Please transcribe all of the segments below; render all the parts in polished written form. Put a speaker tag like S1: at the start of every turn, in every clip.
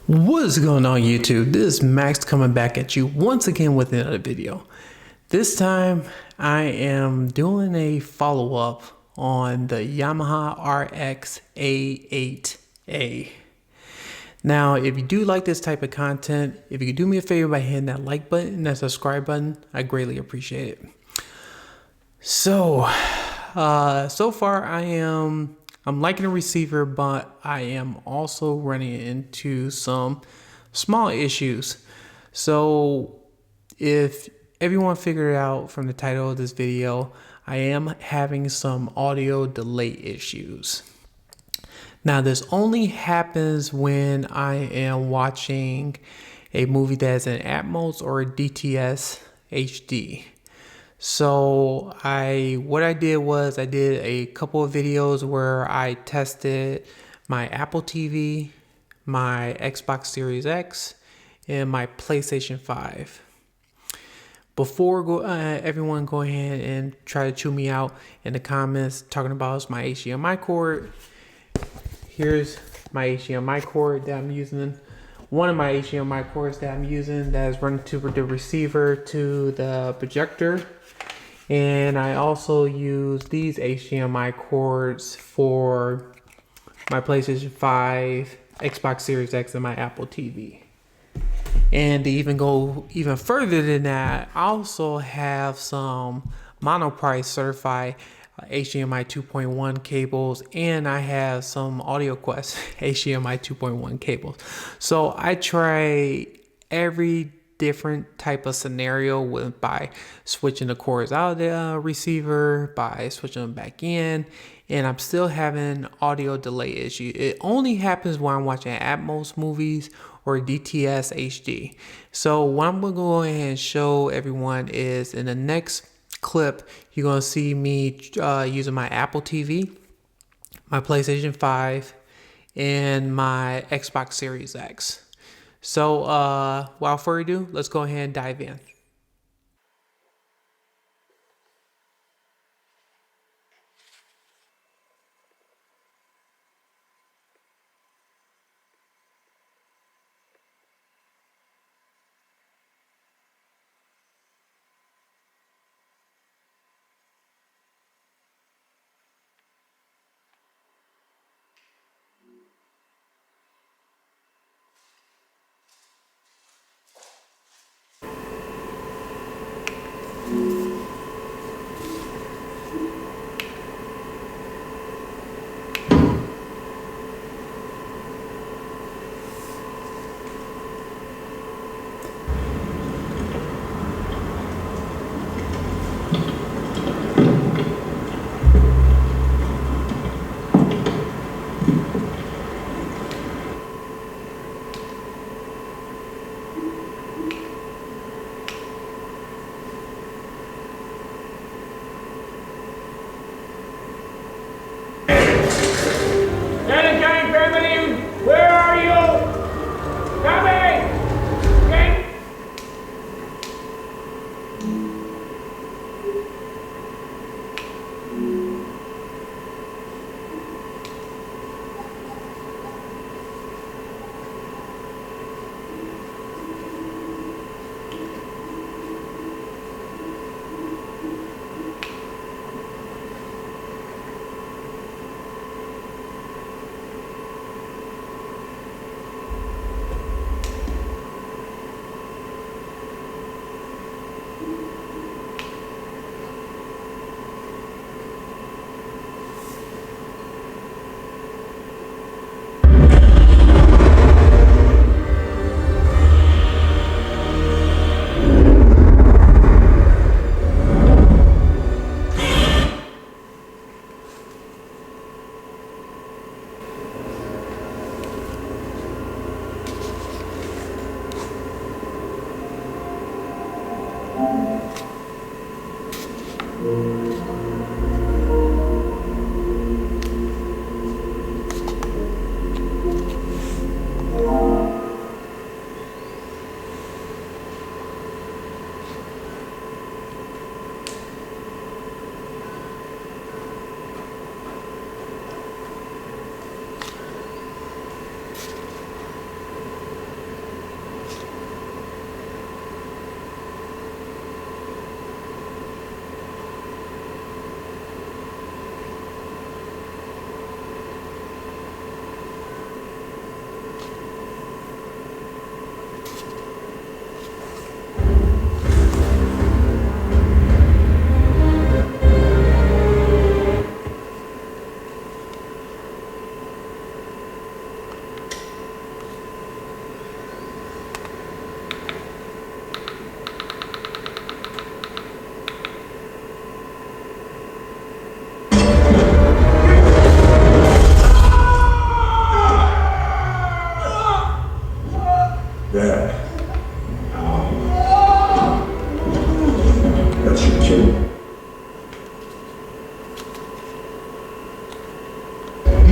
S1: What is going on YouTube? This is Max coming back at you once again with another video. This time I am doing a follow-up on the Yamaha RX-A8A. Now, if you do like this type of content, if you could do me a favor by hitting that like button and that subscribe button, I greatly appreciate it. So far I'm liking the receiver, but I am also running into some small issues. So if everyone figured it out from the title of this video, I am having some audio delay issues. Now this only happens when I am watching a movie that's in Atmos or DTS HD. So what I did was I did a couple of videos where I tested my Apple TV, my Xbox Series X, and my PlayStation 5. Before everyone go ahead and try to chew me out in the comments talking about my HDMI cord. Here's my HDMI cord that I'm using. One of my HDMI cords that I'm using that is running to the receiver to the projector. And I also use these HDMI cords for my PlayStation 5, Xbox Series X, and my Apple TV. And to even go even further than that, I also have some monoprice certified HDMI 2.1 cables, and I have some AudioQuest HDMI 2.1 cables. So I try every different type of scenario by switching the cords out of the receiver, by switching them back in, and I'm still having audio delay issue. It only happens when I'm watching Atmos movies or DTS HD. So what I'm gonna go ahead and show everyone is in the next clip, you're gonna see me using my Apple TV, my PlayStation 5, and my Xbox Series X. So without further ado, let's go ahead and dive in.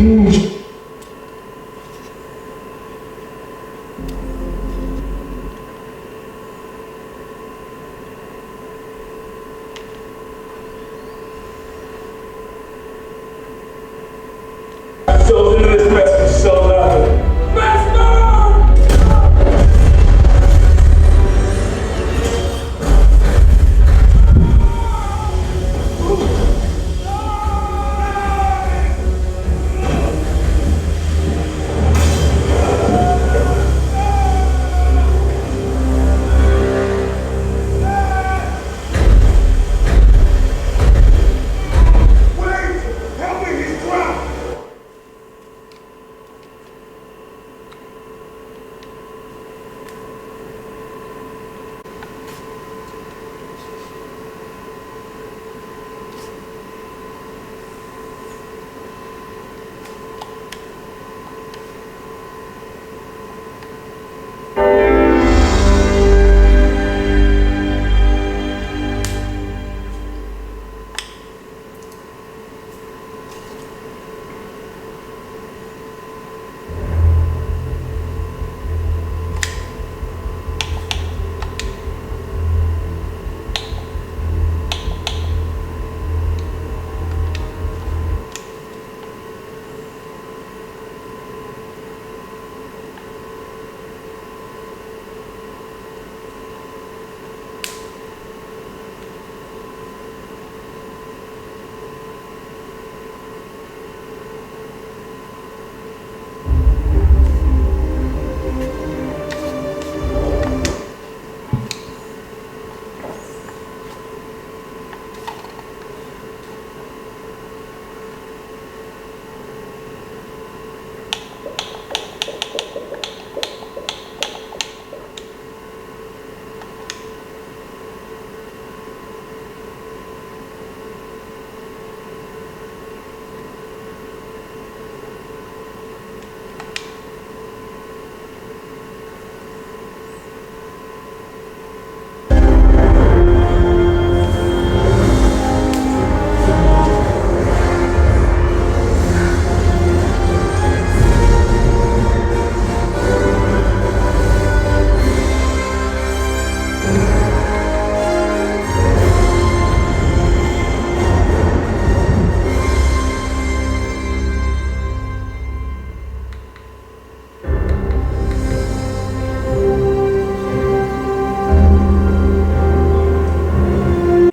S2: So into this mess for so long.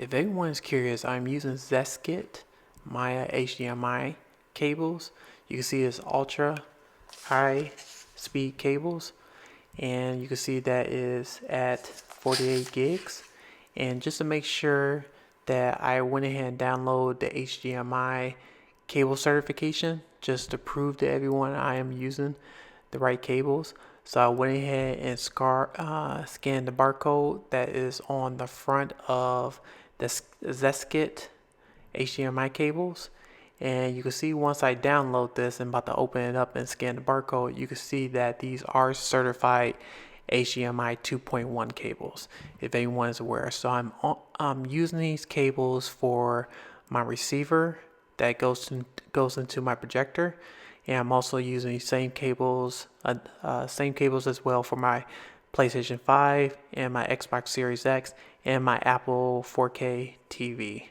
S1: If anyone is curious, I'm using Zeskit Maya HDMI cables. You can see it's ultra high speed cables, and you can see that is at 48 gigs. And just to make sure that I went ahead and download the HDMI cable certification just to prove to everyone I am using the right cables. So I went ahead and scanned the barcode that is on the front of the Zeskit HDMI cables. And you can see once I download this and about to open it up and scan the barcode, you can see that these are certified HDMI 2.1 cables, if anyone is aware. So I'm using these cables for my receiver that goes into my projector, and I'm also using these same cables as well for my PlayStation 5 and my Xbox Series X and my Apple 4K TV,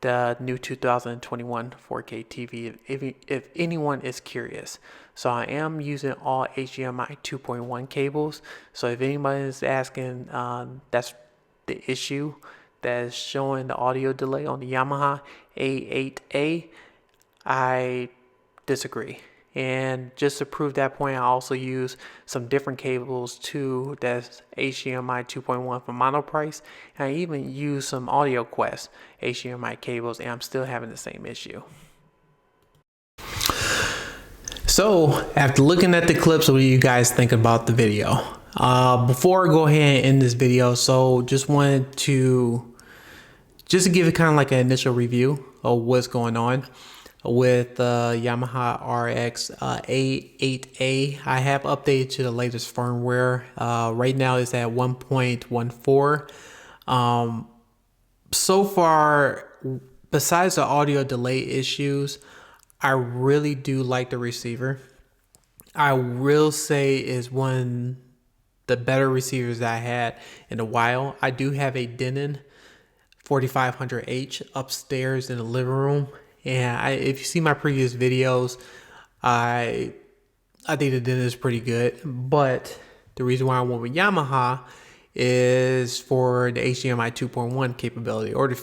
S1: the new 2021 4K TV, if anyone is curious. So I am using all HDMI 2.1 cables. So if anybody is asking, that's the issue that is showing the audio delay on the Yamaha A8A. I disagree. And just to prove that point, I also use some different cables too, that's HDMI 2.1 for Monoprice. And I even use some Audio Quest HDMI cables, and I'm still having the same issue. So after looking at the clips, what do you guys think about the video? Before I go ahead and end this video, so just wanted to give it kind of like an initial review of what's going on with Yamaha RX-A8A. I have updated to the latest firmware. Right now it's at 1.14. So far, besides the audio delay issues, I really do like the receiver. I will say is one the better receivers that I had in a while. I do have a Denon 4500H upstairs in the living room, and if you see my previous videos, I think the Denon is pretty good. But the reason why I went with Yamaha is for the HDMI 2.1 capability, or the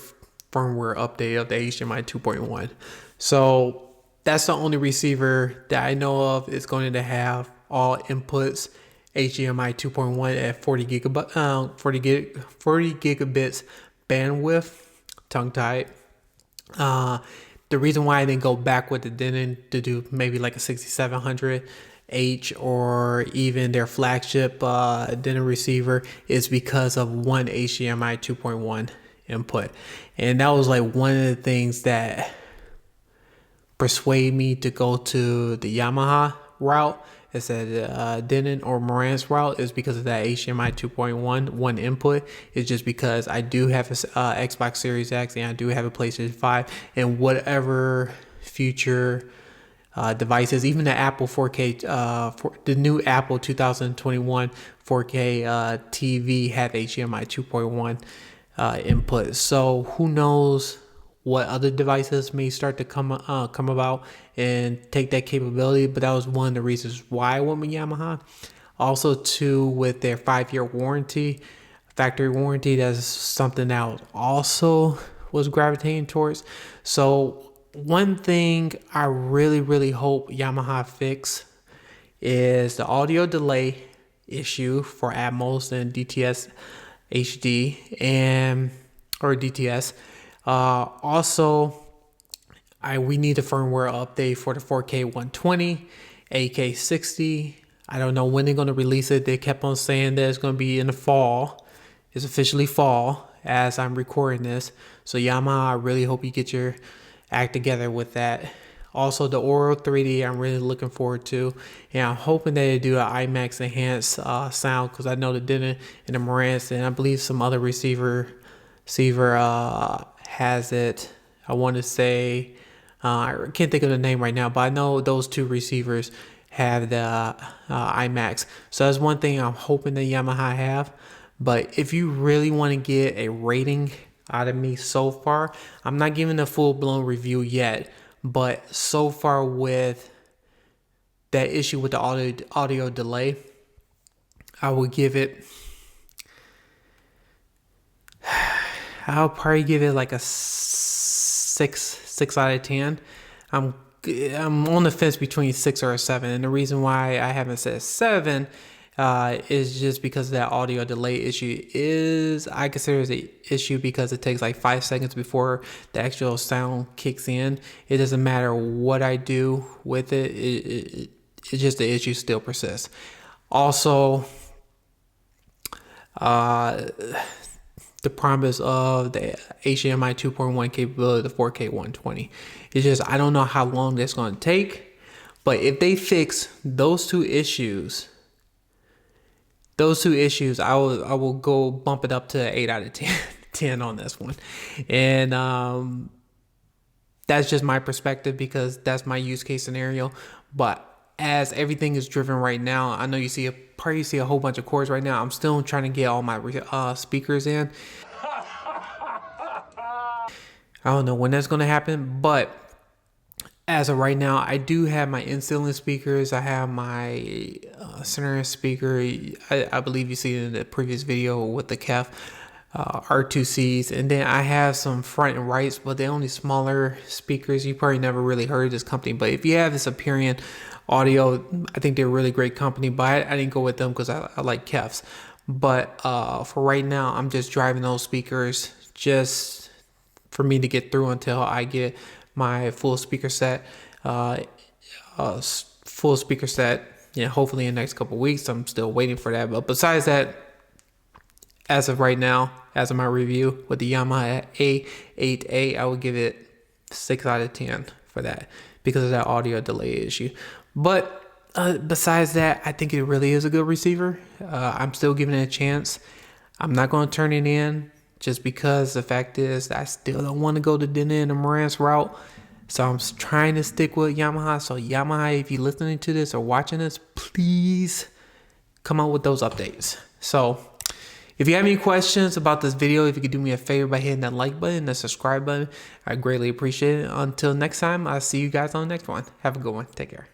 S1: firmware update of the HDMI 2.1. So that's the only receiver that I know of is going to have all inputs HDMI 2.1 at 40 gigabits bandwidth, tongue tied. The reason why I didn't go back with the Denon to do maybe like a 6700H or even their flagship Denon receiver is because of one HDMI 2.1 input. And that was like one of the things that persuade me to go to the Yamaha route instead of Denon or Marantz route, is because of that HDMI 2.1 one input. It's just because I do have a Xbox Series X and I do have a PlayStation 5, and whatever future devices, even the Apple 4K, the new Apple 2021 4K TV have HDMI 2.1 input. So who knows what other devices may start to come about and take that capability. But that was one of the reasons why I went with Yamaha. Also, too, with their 5-year warranty, factory warranty, that's something that I also was gravitating towards. So one thing I really hope Yamaha fix is the audio delay issue for Atmos and DTS HD or DTS. Also, we need a firmware update for the 4K 120, 8K 60. I don't know when they're going to release it. They kept on saying that it's going to be in the fall. It's officially fall as I'm recording this. So Yamaha, I really hope you get your act together with that. Also, the Oro 3D, I'm really looking forward to. And I'm hoping that they do an IMAX enhanced sound, because I know the Denon and the Marantz, and I believe some other receiver has it. I want to say, I can't think of the name right now, but I know those two receivers have the IMAX. So that's one thing I'm hoping that Yamaha have. But if you really want to get a rating out of me so far, I'm not giving a full-blown review yet, but so far with that issue with the audio delay, I would give it, I'll probably give it like a 6 out of 10. I'm on the fence between 6 or a 7, and the reason why I haven't said 7 is just because of that audio delay issue. I consider it an issue because it takes like 5 seconds before the actual sound kicks in. It doesn't matter what I do with it. It's just the issue still persists. Also, the promise of the HDMI 2.1 capability, the 4K 120. It's just, I don't know how long that's going to take, but if they fix those two issues, I will go bump it up to 8 out of 10 on this one. And that's just my perspective, because that's my use case scenario. But as everything is driven right now, I know you probably see a whole bunch of cords right now. I'm still trying to get all my speakers in. I don't know when that's going to happen, but as of right now, I do have my in-ceiling speakers. I have my center speaker. I believe you see it in the previous video with the KEF R2Cs. And then I have some front and rights, but they're only smaller speakers. You probably never really heard of this company. But if you have this Superior Audio, I think they're a really great company. But I didn't go with them because I like KEFs. But for right now, I'm just driving those speakers just for me to get through until I get my full speaker set. Hopefully in the next couple of weeks. I'm still waiting for that. But besides that, as of right now, as of my review with the Yamaha A8A, I would give it 6 out of 10 for that, because of that audio delay issue. But besides that, I think it really is a good receiver. I'm still giving it a chance. I'm not going to turn it in, just because the fact is I still don't want to go the Denon and Marantz route. So I'm trying to stick with Yamaha. So Yamaha, if you're listening to this or watching this, please come out with those updates. So if you have any questions about this video, if you could do me a favor by hitting that like button, that subscribe button, I greatly appreciate it. Until next time, I'll see you guys on the next one. Have a good one. Take care.